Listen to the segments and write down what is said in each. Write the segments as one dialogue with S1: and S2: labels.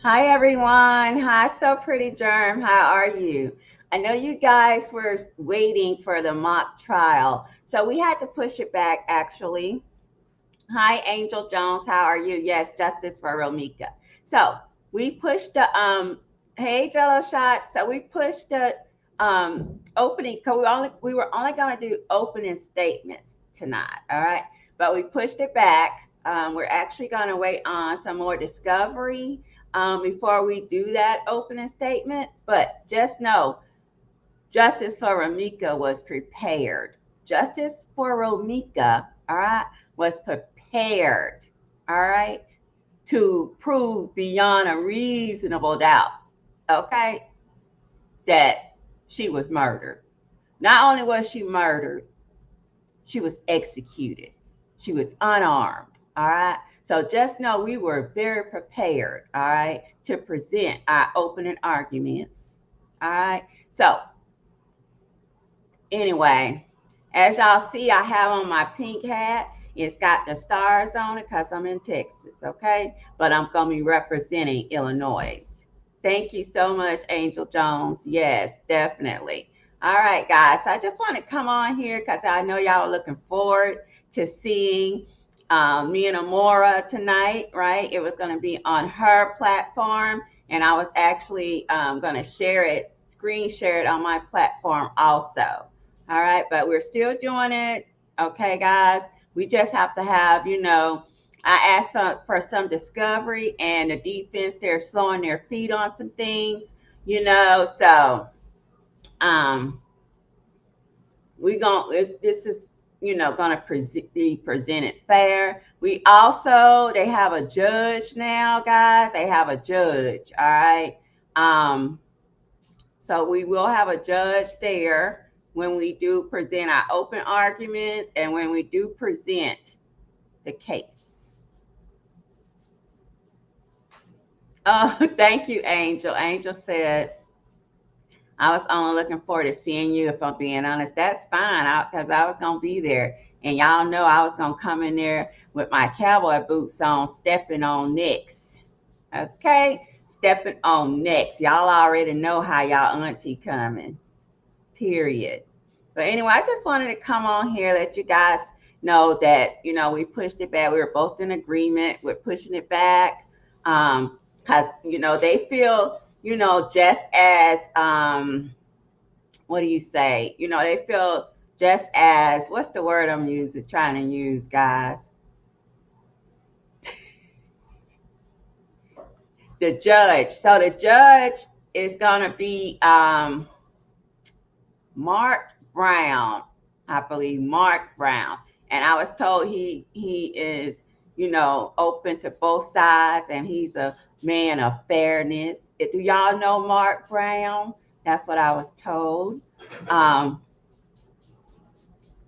S1: Hi everyone. Hi, so pretty Germ. How are you? I know you guys were waiting for the mock trial, so we had to push it back actually. Hi, Angel Jones. How are you? Yes, justice for Romeca. So we pushed the hey Jello shots. So we pushed the opening because we were only gonna do opening statements tonight. All right, but we pushed it back. We're actually gonna wait on some more discovery before we do that opening statements. But just know, justice for Romeca was prepared. Justice for Romeca, all right, was prepared, all right, to prove beyond a reasonable doubt, okay, that she was murdered. Not only was she murdered, she was executed. She was unarmed, all right. So just know we were very prepared, all right, to present our opening arguments, all right. So anyway, as y'all see, I have on my pink hat. It's got the stars on it because I'm in Texas, okay? But I'm going to be representing Illinois. Thank you so much, Angel Jones. Yes, definitely. All right, guys. So I just want to come on here because I know y'all are looking forward to seeing me and Amora tonight, right? It was going to be on her platform, and I was actually going to share it, screen share it on my platform also. All right, but we're still doing it. Okay, guys. We just have to have, I asked for some discovery, and the defense, they're slowing their feet on some things, so um we going this is gonna be presented fair. We also, they have a judge now, guys. They have a judge, all right. So we will have a judge there when we do present our open arguments and when we do present the case. Oh, thank you, Angel. Angel said, I was only looking forward to seeing you, if I'm being honest. That's fine, because I was going to be there. And y'all know I was going to come in there with my cowboy boots on, stepping on necks. Okay? Stepping on necks. Y'all already know how y'all auntie coming. Period. But anyway, I just wanted to come on here, let you guys know that, we pushed it back. We were both in agreement with pushing it back. Because, they feel, just as, what do you say? They feel just as, what's the word I'm trying to use, guys? The judge. So the judge is going to be Mark Brown, I believe, Mark Brown. And I was told he is, open to both sides, and he's a man of fairness. Do y'all know Mark Brown? That's what I was told.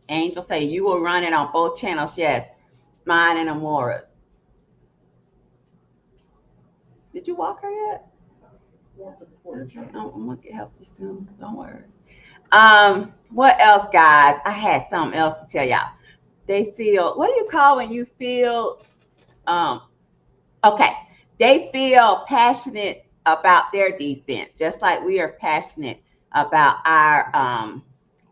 S1: Angel say you will run it on both channels. Yes, mine and Amora's. Did you walk her yet? I'm gonna help you soon. Don't worry. What else, guys? I had something else to tell y'all. They feel, what do you call when you feel okay, they feel passionate about their defense, just like we are passionate about our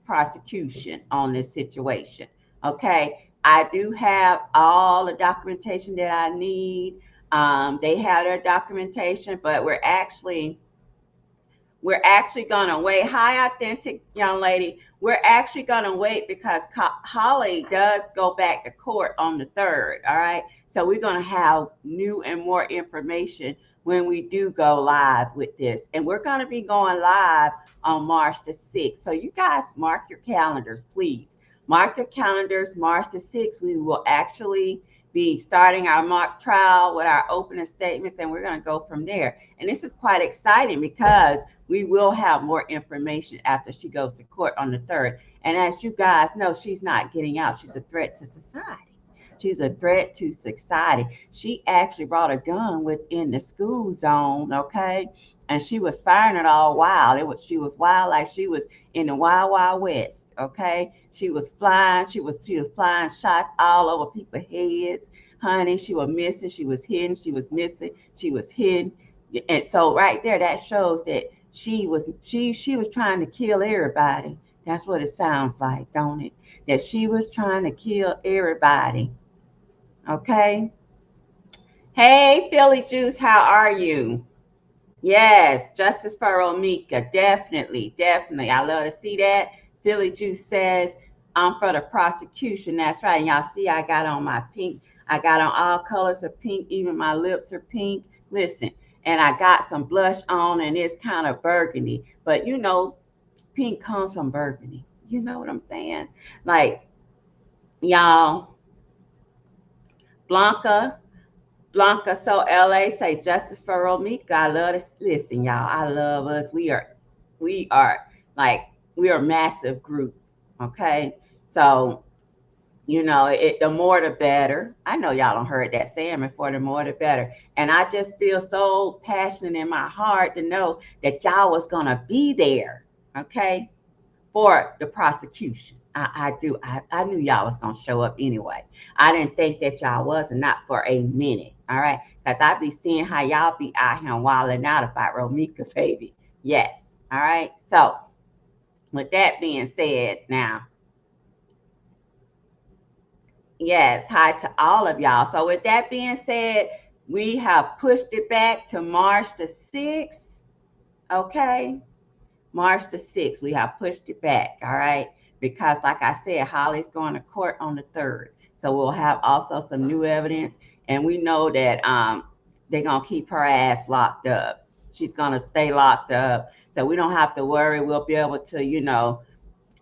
S1: prosecution on this situation. Okay, I do have all the documentation that I need. They have their documentation, but we're actually going to wait. Hi, authentic young lady. We're actually going to wait because Holly does go back to court on the 3rd. All right. So we're going to have new and more information when we do go live with this. And we're going to be going live on March the 6th. So you guys mark your calendars, please. Mark your calendars. March the 6th, we will actually be starting our mock trial with our opening statements, and we're going to go from there. And this is quite exciting because we will have more information after she goes to court on the 3rd. And as you guys know, she's not getting out. She's a threat to society. She's a threat to society. She actually brought a gun within the school zone, okay? And she was firing it all wild. She was wild, like she was in the Wild Wild West, okay? She was flying. She was flying shots all over people's heads. Honey, she was missing. She was hidden. She was missing. She was hidden. And so right there, that shows that she was trying to kill everybody. That's what it sounds like, don't it? That she was trying to kill everybody. Okay. Hey, Philly Juice, how are you? Yes, Justice for Romeca, definitely, definitely. I love to see that. Philly Juice says, I'm for the prosecution. That's right. And y'all see, I got on my pink. I got on all colors of pink. Even my lips are pink. Listen, and I got some blush on, and it's kind of burgundy. But pink comes from burgundy. You know what I'm saying? Like, y'all, Blanca, Blanca, so LA say justice for Romeca. I love this. Listen, y'all, I love us. We are like we are a massive group. Okay, so the more the better. I know y'all don't heard that saying before. The more the better, and I just feel so passionate in my heart to know that y'all was gonna be there. Okay, for the prosecution. I do. I knew y'all was gonna show up anyway. I didn't think that y'all was, and not for a minute. All right, because I be seeing how y'all be out here wilding out about Romeca, baby. Yes. All right. So with that being said, now, yes, hi to all of y'all. So with that being said, we have pushed it back to March the 6th. Okay. March the 6th. We have pushed it back, all right? Because, like I said, Holly's going to court on the 3rd. So we'll have also some new evidence. And we know that they're going to keep her ass locked up. She's going to stay locked up. So we don't have to worry. We'll be able to,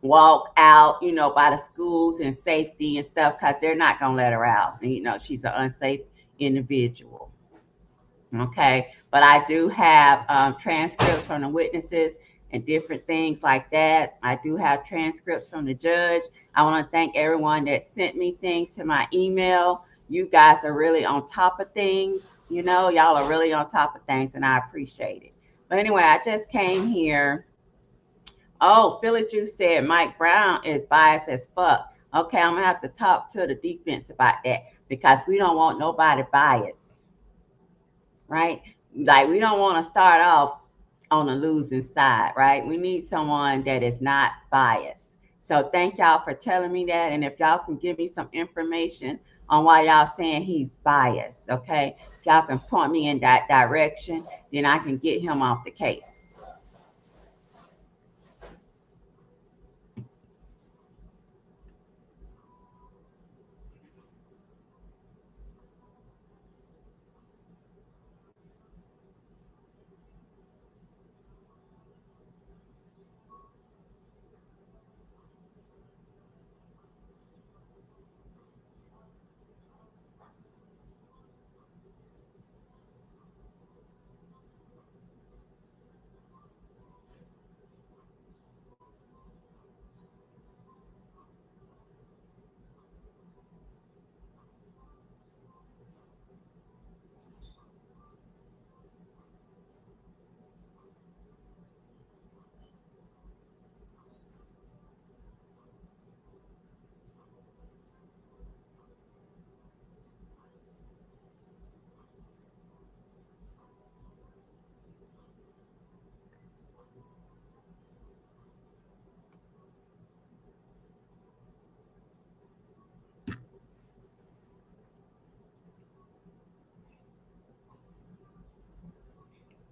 S1: walk out, by the schools in safety and stuff because they're not going to let her out. She's an unsafe individual. Okay, but I do have transcripts from the witnesses and different things like that. I do have transcripts from the judge. I want to thank everyone that sent me things to my email. You guys are really on top of things. Y'all are really on top of things, and I appreciate it. But anyway, I just came here. Oh, Philly Juice said Mike Brown is biased as fuck. Okay, I'm gonna have to talk to the defense about that because we don't want nobody biased, right? Like we don't want to start off on the losing side, right? We need someone that is not biased. So thank y'all for telling me that. And if y'all can give me some information on why y'all saying he's biased, okay? If y'all can point me in that direction, then I can get him off the case.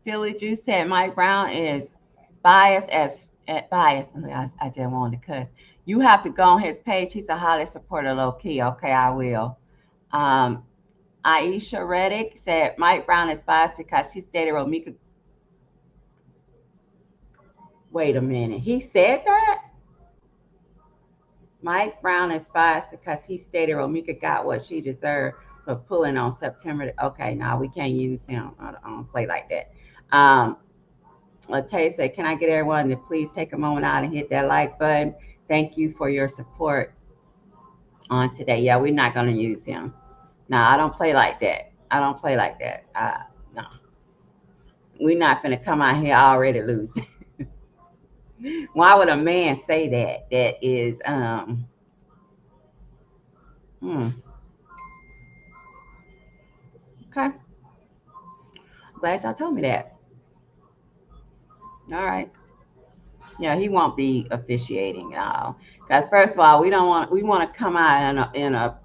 S1: Philly Juice said Mike Brown is biased as biased. I just wanted to cuss. You have to go on his page. He's a highly supporter, low key. Okay, I will. Um, Aisha Reddick said Mike Brown is biased because she stated Romeca. Wait a minute. He said that? Mike Brown is biased because he stated Romeca got what she deserved for pulling on September. Okay, now we can't use him. I don't play like that. Tay said, can I get everyone to please take a moment out and hit that like button? Thank you for your support on today. Yeah, we're not going to use him. No, I don't play like that. I don't play like that. No, we're not going to come out here already losing. Why would a man say that? That is, hmm, okay. Glad y'all told me that. All right. Yeah, he won't be officiating, y'all. Because first of all, we want to come out in a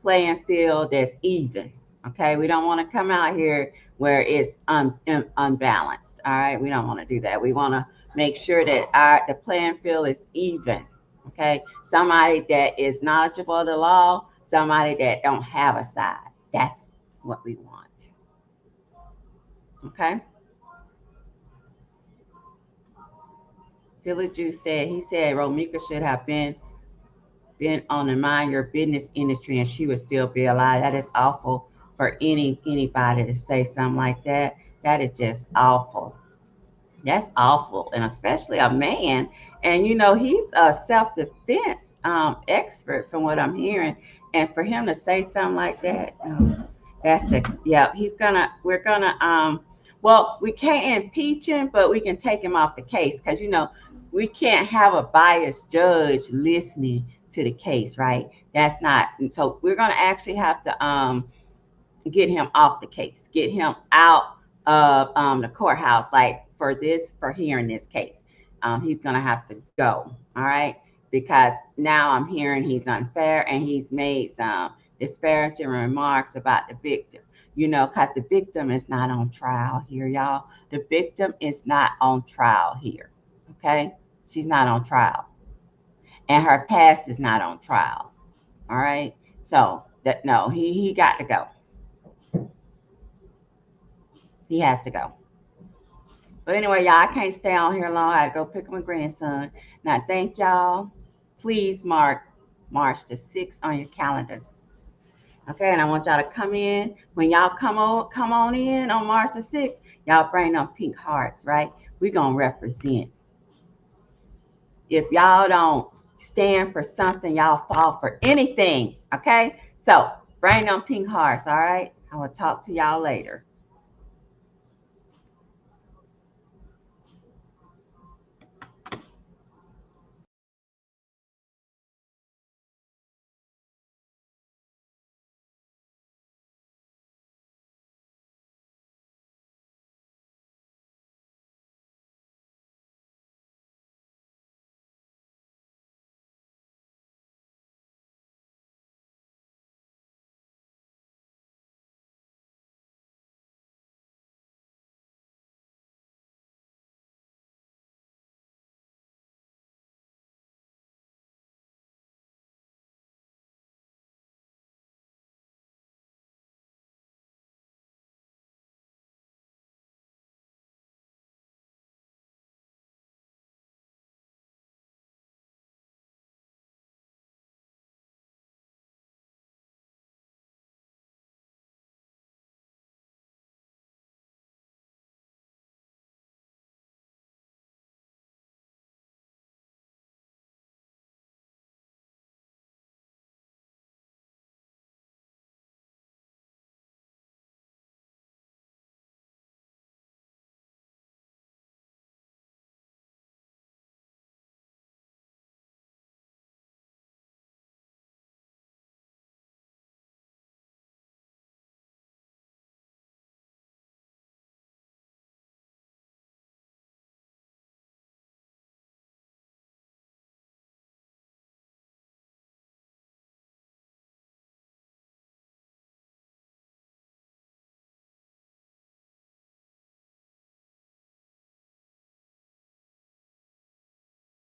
S1: playing field that's even. Okay, we don't want to come out here where it's unbalanced. All right, we don't want to do that. We want to make sure that the playing field is even. Okay, somebody that is knowledgeable of the law, somebody that don't have a side. That's what we want. Okay. Philly Juice said he said Romeca should have been on the mind your business industry and she would still be alive. That is awful for anybody to say something like that. That is just awful. That's awful, and especially a man. And he's a self-defense expert, from what I'm hearing. And for him to say something like that, that's the yeah. We're gonna well, we can't impeach him, but we can take him off the case because we can't have a biased judge listening to the case, right? That's not. So we're gonna actually have to get him off the case, get him out of the courthouse, like for hearing this case. He's going to have to go, all right? Because now I'm hearing he's unfair and he's made some disparaging remarks about the victim, because the victim is not on trial here, y'all. The victim is not on trial here, okay? She's not on trial. And her past is not on trial, all right? So, no, he got to go. He has to go. But anyway, y'all, I can't stay on here long. I gotta go pick up my grandson. Now, thank y'all. Please mark March the 6th on your calendars. Okay, and I want y'all to come in. When y'all come on in on March the 6th, y'all bring them pink hearts, right? We're gonna represent. If y'all don't stand for something, y'all fall for anything. Okay? So bring them pink hearts, all right? I will talk to y'all later.